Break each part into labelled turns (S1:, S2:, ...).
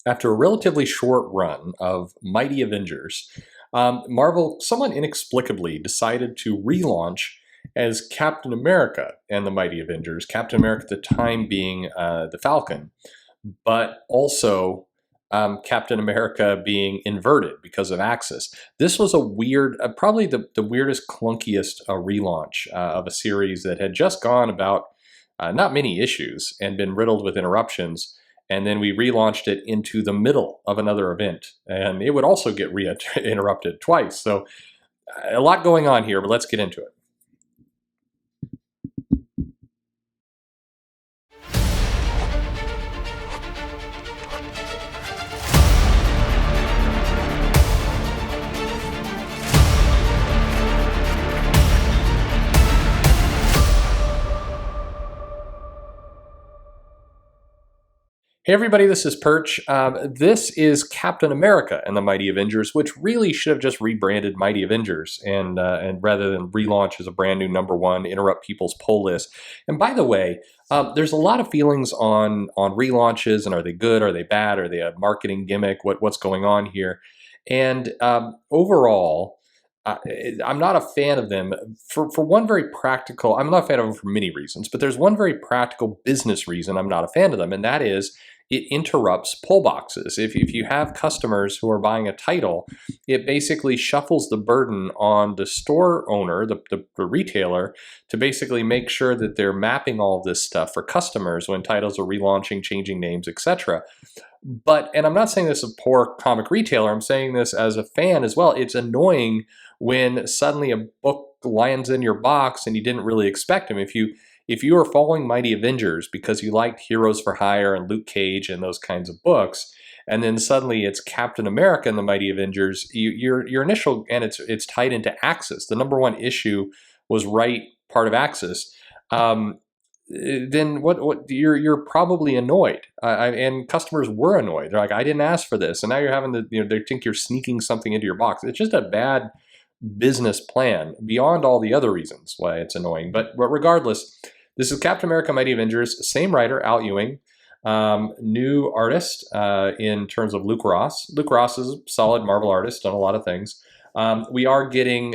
S1: After a relatively short run of Mighty Avengers, Marvel somewhat inexplicably decided to relaunch as Captain America and the Mighty Avengers. Captain America at the time being the Falcon, but also Captain America being inverted because of Axis. This was a weird, probably the weirdest, clunkiest relaunch of a series that had just gone about not many issues and been riddled with interruptions. And then we relaunched it into the middle of another event. And it would also get interrupted twice. So a lot going on here, but let's get into it. Hey everybody, this is Perch. This is Captain America and the Mighty Avengers, which really should have just rebranded Mighty Avengers and rather than relaunch as a brand new #1, interrupt people's poll list. And by the way, there's a lot of feelings on relaunches and are they good, are they bad, are they a marketing gimmick, what's going on here? And overall, I'm not a fan of them for one very practical. I'm not a fan of them for many reasons, but there's one very practical business reason I'm not a fan of them, and that is it interrupts pull boxes. If you have customers who are buying a title, it basically shuffles the burden on the store owner, the retailer, to basically make sure that they're mapping all of this stuff for customers when titles are relaunching, changing names, etc. And I'm not saying this as a poor comic retailer, I'm saying this as a fan as well. It's annoying when suddenly a book lands in your box and you didn't really expect them. If you are following Mighty Avengers because you liked Heroes for Hire and Luke Cage and those kinds of books, and then suddenly it's Captain America and the Mighty Avengers, your initial, and it's tied into Axis. The #1 issue was right part of Axis. Then what you're probably annoyed, and customers were annoyed. They're like, I didn't ask for this, and now you're having to, they think you're sneaking something into your box. It's just a bad business plan beyond all the other reasons why it's annoying. But regardless, this is Captain America Mighty Avengers, same writer, Al Ewing, new artist in terms of Luke Ross. Luke Ross is a solid Marvel artist, done a lot of things. We are getting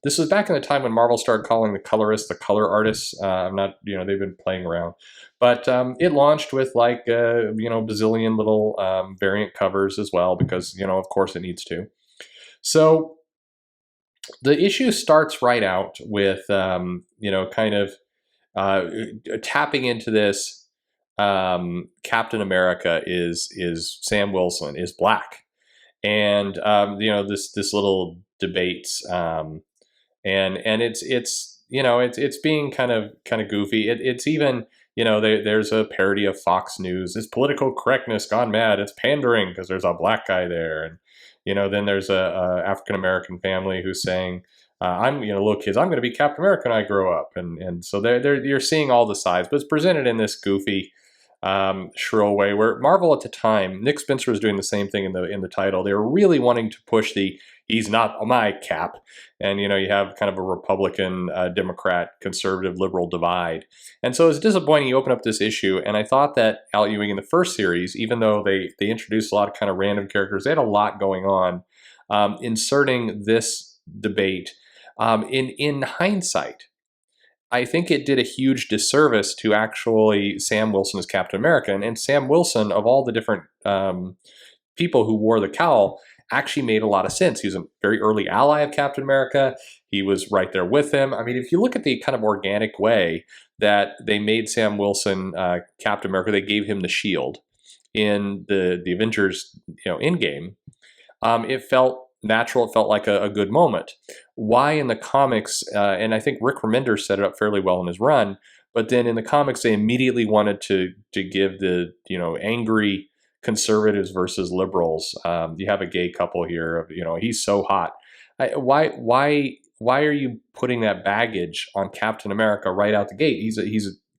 S1: this was back in the time when Marvel started calling the colorists the color artists. I'm not, they've been playing around. But it launched with like, bazillion little variant covers as well, because, of course it needs to. So the issue starts right out with, kind of tapping into this. Captain America is Sam Wilson is black, and this little debates, and it's being kind of goofy. It's even there's a parody of Fox News. It's political correctness gone mad. It's pandering because there's a black guy there, and then there's a African American family who's saying, I'm, little kids, I'm going to be Captain America when I grow up. And so you're seeing all the sides, but it's presented in this goofy, shrill way where Marvel at the time, Nick Spencer was doing the same thing in the title. They were really wanting to push he's not my Cap. And, you have kind of a Republican, Democrat, conservative, liberal divide. And so it's disappointing you open up this issue. And I thought that Al Ewing in the first series, even though they introduced a lot of kind of random characters, they had a lot going on, inserting this debate. In hindsight, I think it did a huge disservice to actually Sam Wilson as Captain America. And Sam Wilson, of all the different people who wore the cowl, actually made a lot of sense. He was a very early ally of Captain America. He was right there with him. I mean, if you look at the kind of organic way that they made Sam Wilson Captain America, they gave him the shield in the Avengers, Endgame. It felt natural. It felt like a good moment. Why in the comics, and I think Rick Remender set it up fairly well in his run, but then in the comics, they immediately wanted to give the, angry conservatives versus liberals. You have a gay couple here of, he's so hot. Why are you putting that baggage on Captain America right out the gate?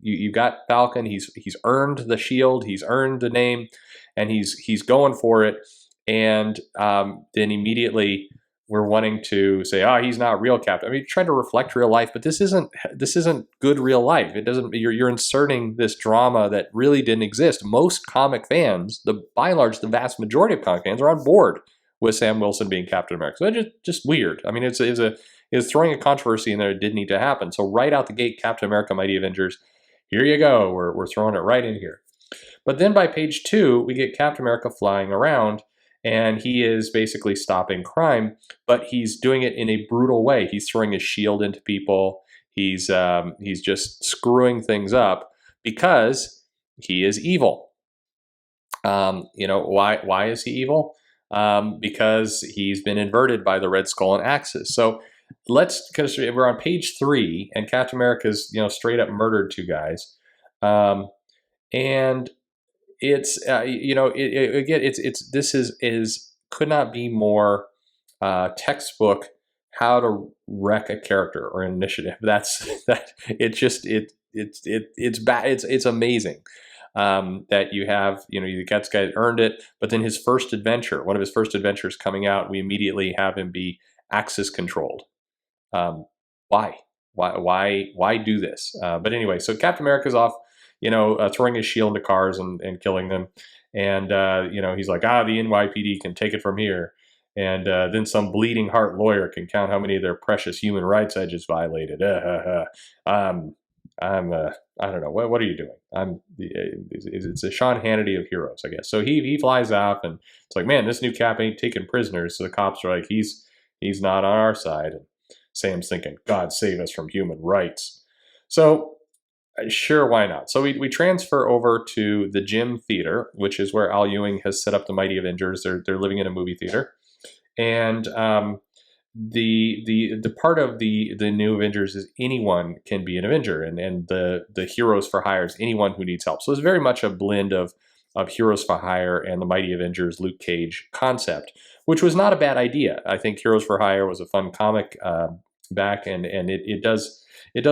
S1: You got Falcon. He's earned the shield. He's earned the name, and he's going for it. And then immediately we're wanting to say, oh, he's not real Captain. I mean, you're trying to reflect real life, but this isn't good real life. It doesn't. You're inserting this drama that really didn't exist. Most comic fans, by and large, the vast majority of comic fans are on board with Sam Wilson being Captain America. So it's just weird. I mean, it's throwing a controversy in there that did need to happen. So right out the gate, Captain America, Mighty Avengers, here you go. We're throwing it right in here. But then by page 2, we get Captain America flying around, and he is basically stopping crime, but he's doing it in a brutal way. He's throwing his shield into people. He's just screwing things up because he is evil. Why is he evil? Because he's been inverted by the Red Skull and Axis. So because we're on page 3, and Captain America's straight up murdered 2 guys, and it's again it's this is could not be more textbook how to wreck a character or an initiative. It's bad. It's amazing that you have the guts guy earned it, but then one of his first adventures coming out, we immediately have him be Axis controlled. um, why? Why do this? But anyway, so Captain America's off, throwing his shield into cars and killing them. And, he's like, the NYPD can take it from here. And then some bleeding heart lawyer can count how many of their precious human rights I just violated. I don't know. What are you doing? It's a Sean Hannity of heroes, I guess. So he flies off, and it's like, man, this new Cap ain't taking prisoners. So the cops are like, he's not on our side. And Sam's thinking, God save us from human rights. So sure, why not? So we transfer over to the Gym Theater, which is where Al Ewing has set up the Mighty Avengers. They're living in a movie theater. And the part of the new Avengers is anyone can be an Avenger, and the heroes for hire is anyone who needs help. So it's very much a blend of Heroes for Hire and the Mighty Avengers Luke Cage concept, which was not a bad idea. I think Heroes for Hire was a fun comic back, and it does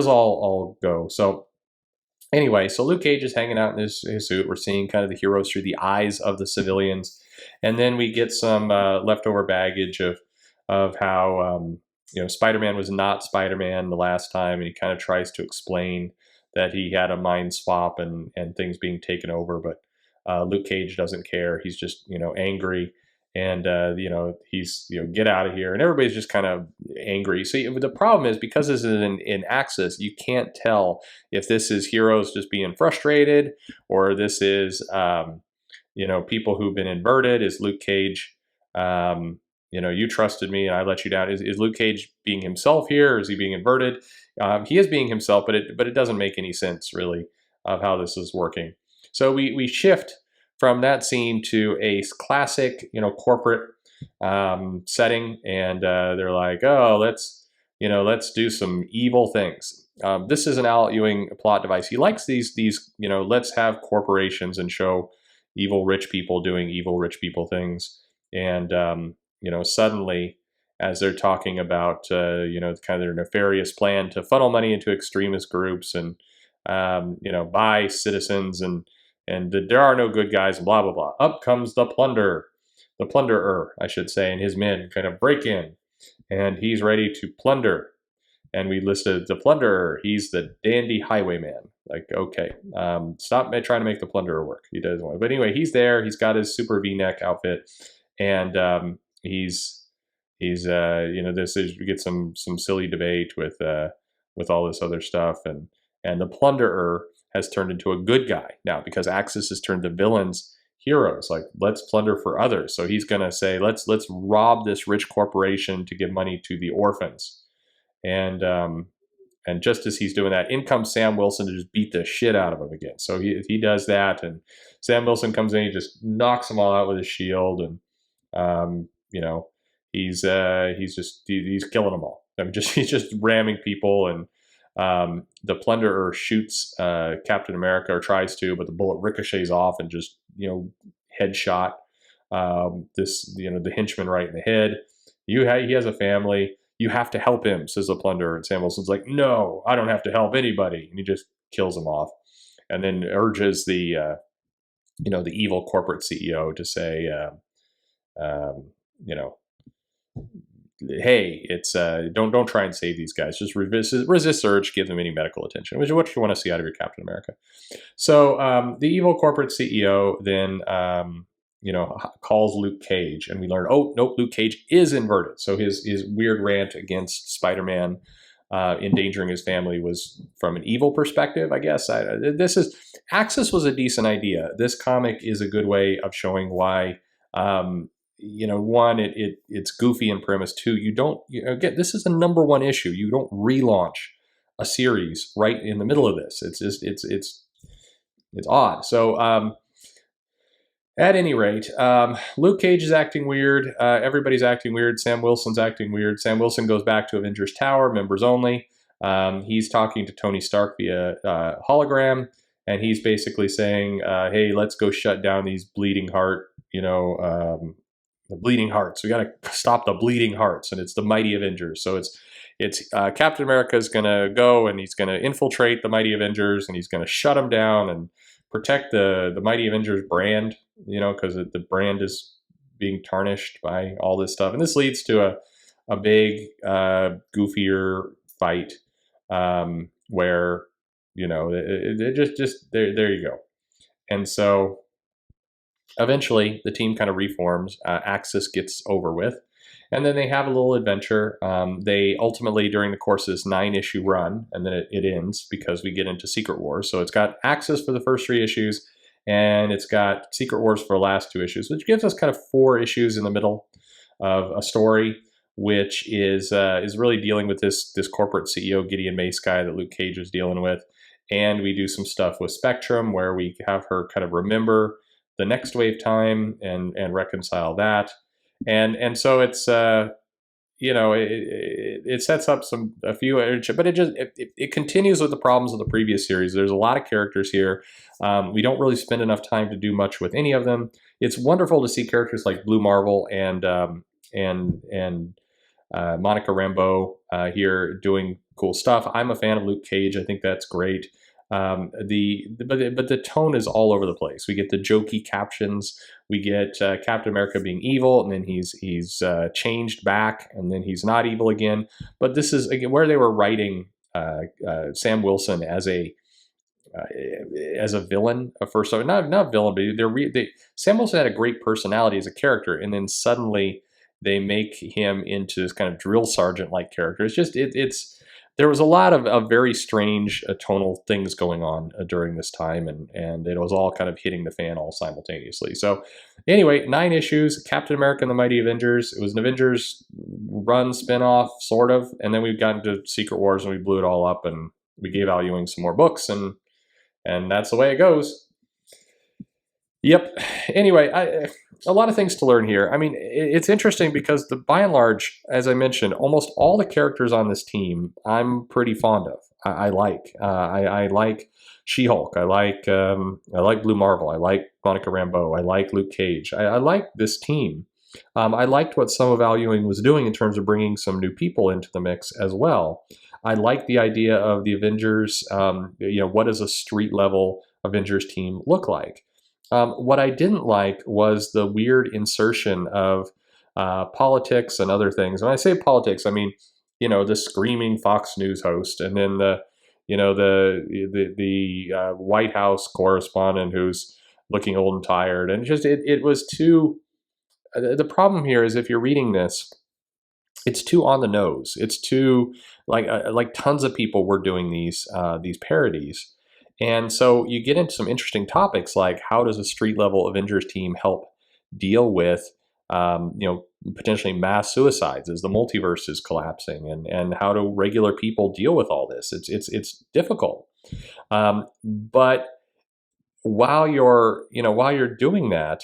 S1: all go. So anyway, so Luke Cage is hanging out in his suit. We're seeing kind of the heroes through the eyes of the civilians, and then we get some leftover baggage of how Spider-Man was not Spider-Man the last time, and he kind of tries to explain that he had a mind swap and things being taken over, but Luke Cage doesn't care. He's just angry, and he's get out of here, and everybody's just kind of angry. So the problem is, because this is in Axis, you can't tell if this is heroes just being frustrated, or this is people who've been inverted. Is Luke Cage you trusted me and I let you down? Is Luke Cage being himself here, or is he being inverted? He is being himself, but it doesn't make any sense really of how this is working. So we shift from that scene to a classic corporate setting, and they're like, oh, let's do some evil things. This is an Al Ewing plot device. He likes these let's have corporations and show evil rich people doing evil rich people things. And suddenly, as they're talking about kind of their nefarious plan to funnel money into extremist groups and buy citizens, and there are no good guys, and blah blah blah, up comes the plunderer, I should say, and his men kind of break in, and he's ready to plunder. And we listed the plunderer. He's the dandy highwayman. Like, okay, stop trying to make the plunderer work. He doesn't want it. But anyway, he's there. He's got his super V-neck outfit, and we get some silly debate with all this other stuff, and the plunderer has turned into a good guy now, because Axis has turned the villains heroes. Like, let's plunder for others. So he's gonna say, let's rob this rich corporation to give money to the orphans. And just as he's doing that, in comes Sam Wilson to just beat the shit out of him again. So he does that, and Sam Wilson comes in, he just knocks them all out with his shield, and he's killing them all. I mean, he's just ramming people, and the plunderer shoots Captain America, or tries to, but the bullet ricochets off and just headshot the henchman right in the head. He has a family. You have to help him, says the plunderer. And Sam Wilson's like, no, I don't have to help anybody. And he just kills him off, and then urges the evil corporate CEO to say, hey, it's don't try and save these guys. Just resist urge, give them any medical attention, which is what you want to see out of your Captain America. So the evil corporate CEO then calls Luke Cage, and we learn, oh nope, Luke Cage is inverted. So his weird rant against Spider-Man endangering his family was from an evil perspective, I guess. This is Axis was a decent idea. This comic is a good way of showing why. One, it's goofy in premise. Two, you don't again. This is a number 1 issue. You don't relaunch a series right in the middle of this. It's odd. So at any rate, Luke Cage is acting weird. Everybody's acting weird. Sam Wilson's acting weird. Sam Wilson goes back to Avengers Tower, members only. He's talking to Tony Stark via hologram, and he's basically saying, "Hey, let's go shut down these bleeding heart. The bleeding hearts. We got to stop the bleeding hearts." And it's the mighty Avengers. So it's Captain America is going to go and he's going to infiltrate the mighty Avengers and he's going to shut them down and protect the mighty Avengers brand, because the brand is being tarnished by all this stuff. And this leads to a big, goofier fight where, it just there you go. And so eventually the team kind of reforms. Axis gets over with. And then they have a little adventure. They ultimately, during the course of this 9-issue run, and then it ends because we get into Secret Wars. So it's got Axis for the first 3 issues, and it's got Secret Wars for the last 2 issues, which gives us kind of 4 issues in the middle of a story, which is really dealing with this corporate CEO Gideon Mace guy that Luke Cage is dealing with. And we do some stuff with Spectrum where we have her kind of remember the next wave time and reconcile that. And so it's it sets up a few, but it continues with the problems of the previous series. There's a lot of characters here. We don't really spend enough time to do much with any of them. It's wonderful to see characters like Blue Marvel and Monica Rambeau here doing cool stuff. I'm a fan of Luke Cage. I think that's great. But the tone is all over the place. We get the jokey captions. We get Captain America being evil, and then he's changed back, and then he's not evil again. But this is again where they were writing Sam Wilson as a villain first. So not villain, but Sam Wilson had a great personality as a character, and then suddenly they make him into this kind of drill sergeant like character. It's just there was a lot of very strange tonal things going on during this time, and it was all kind of hitting the fan all simultaneously. So anyway, 9 issues, Captain America and the Mighty Avengers. It was an Avengers run spinoff, sort of, and then we got into Secret Wars and we blew it all up, and we gave Al Ewing some more books, and that's the way it goes. Yep. Anyway, a lot of things to learn here. I mean, it's interesting because by and large, as I mentioned, almost all the characters on this team I'm pretty fond of. I like. I like She-Hulk. I like Blue Marvel. I like Monica Rambeau. I like Luke Cage. I like this team. I liked what some of Al Ewing was doing in terms of bringing some new people into the mix as well. I like the idea of the Avengers. What does a street level Avengers team look like? What I didn't like was the weird insertion of politics and other things. When I say politics, I mean, the screaming Fox News host, and then the White House correspondent who's looking old and tired, and it was too. The problem here is if you're reading this, it's too on the nose. It's too like tons of people were doing these parodies. And so you get into some interesting topics like how does a street level Avengers team help deal with, potentially mass suicides as the multiverse is collapsing, and how do regular people deal with all this? It's difficult. But while you're doing that,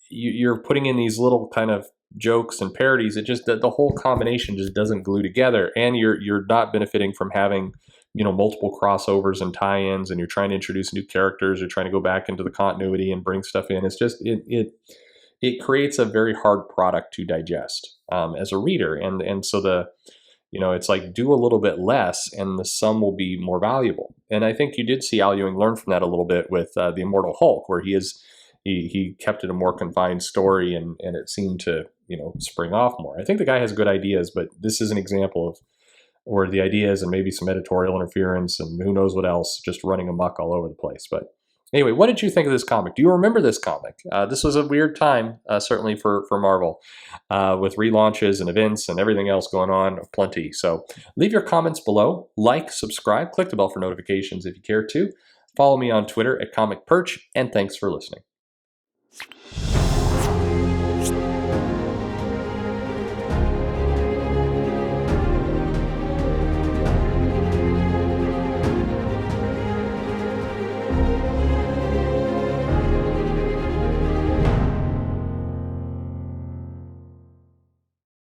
S1: you're putting in these little kind of jokes and parodies. It just the whole combination just doesn't glue together, and you're not benefiting from having multiple crossovers and tie-ins, and you're trying to introduce new characters, you're trying to go back into the continuity and bring stuff in. It's just it creates a very hard product to digest as a reader, and so it's like do a little bit less and the sum will be more valuable. And I think you did see Al Ewing learn from that a little bit with the Immortal Hulk, where he is he kept it a more confined story, and it seemed to spring off more. I think the guy has good ideas, but this is an example of where the ideas and maybe some editorial interference and who knows what else just running amok all over the place. But anyway, what did you think of this comic? Do you remember this comic? This was a weird time, certainly for Marvel, with relaunches and events and everything else going on, plenty. So leave your comments below, like, subscribe, click the bell for notifications if you care to. Follow me on Twitter at Comic Perch, and thanks for listening.